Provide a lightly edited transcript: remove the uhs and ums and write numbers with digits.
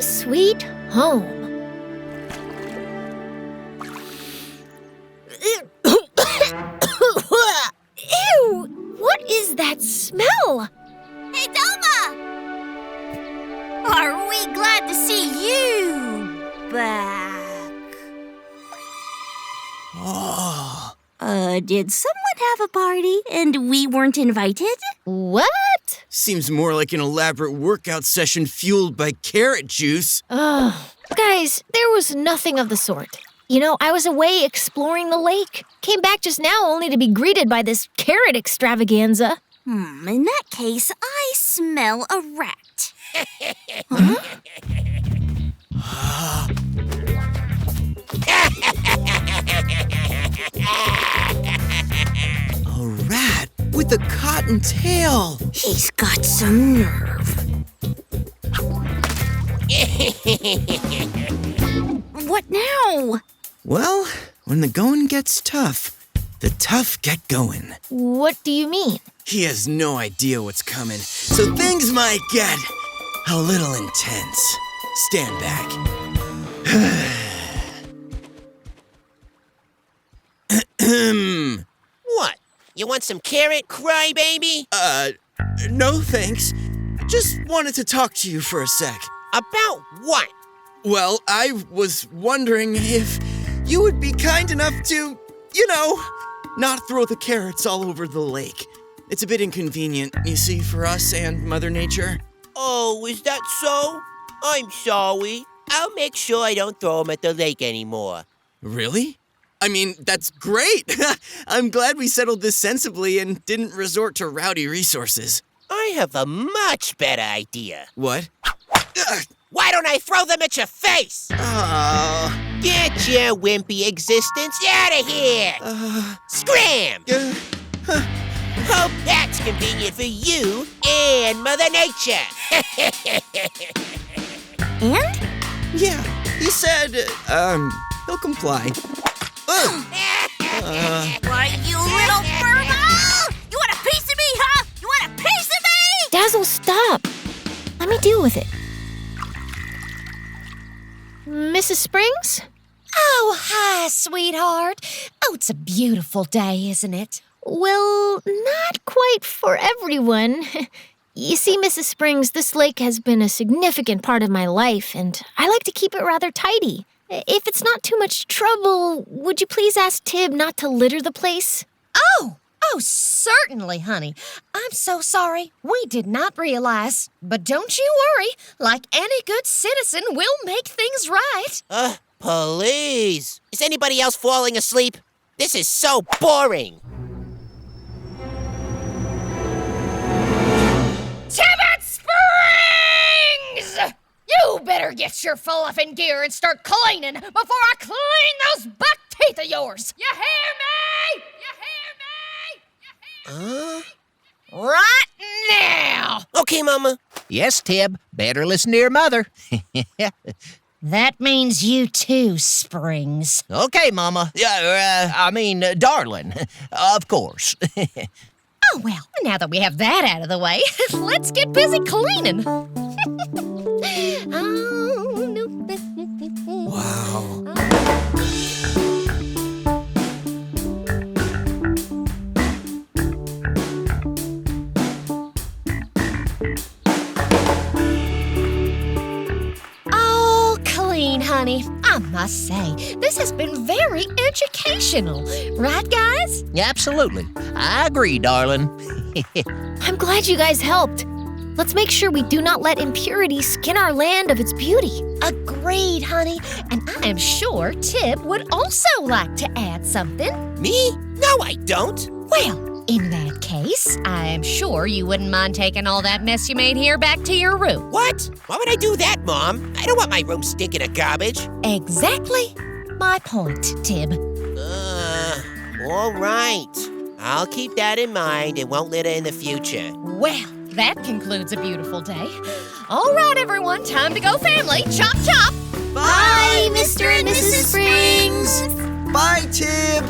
sweet home. Ew! What is that smell? Hey, Delma! Are we glad to see you back? Oh. Did someone have a party and we weren't invited? What? Seems more like an elaborate workout session fueled by carrot juice. Ugh. Guys, there was nothing of the sort. You know, I was away exploring the lake. Came back just now only to be greeted by this carrot extravaganza. In that case, I smell a rat. A rat with a cotton tail. He's got some nerve. What now? Well, when the going gets tough, the tough get going. What do you mean? He has no idea what's coming, so things might get a little intense. Stand back. What? You want some carrot, crybaby? No thanks. Just wanted to talk to you for a sec. About what? Well, I was wondering if you would be kind enough to, not throw the carrots all over the lake. It's a bit inconvenient, you see, for us and Mother Nature. Oh, is that so? I'm sorry. I'll make sure I don't throw them at the lake anymore. Really? I mean, that's great. I'm glad we settled this sensibly and didn't resort to rowdy resources. I have a much better idea. What? Why don't I throw them at your face? Get your wimpy existence out of here! Scram! Hope that's convenient for you and Mother Nature. And? Yeah, he said, he'll comply. Why, you little furball! You want a piece of me, huh? You want a piece of me? Dazzle, stop. Let me deal with it. Mrs. Springs? Oh, hi, sweetheart. Oh, it's a beautiful day, isn't it? Well, not quite for everyone. You see, Mrs. Springs, this lake has been a significant part of my life, and I like to keep it rather tidy. If it's not too much trouble, would you please ask Tib not to litter the place? Oh, certainly, honey. I'm so sorry. We did not realize. But don't you worry. Like any good citizen, we'll make things right. Please. Is anybody else falling asleep? This is so boring. Tibbet Springs! You better get your fluffing gear and start cleaning before I clean those buck teeth of yours. You hear me? Right now! Okay, Mama. Yes, Tib. Better listen to your mother. That means you too, Springs. Okay, Mama. Darling. Of course. Oh, well, now that we have that out of the way, let's get busy cleaning. Wow. All clean, honey. I must say, this has been very educational. Right, guys? Absolutely. I agree, darling. I'm glad you guys helped. Let's make sure we do not let impurity skin our land of its beauty. Agreed, honey. And I am sure Tib would also like to add something. Me? No, I don't. Well, in that case, I am sure you wouldn't mind taking all that mess you made here back to your room. What? Why would I do that, Mom? I don't want my room stinking of garbage. Exactly my point, Tib. All right. I'll keep that in mind and won't litter in the future. Well, that concludes a beautiful day. All right, everyone, time to go family. Chop, chop. Bye, Mr. and Mrs. Springs. Bye, Tib.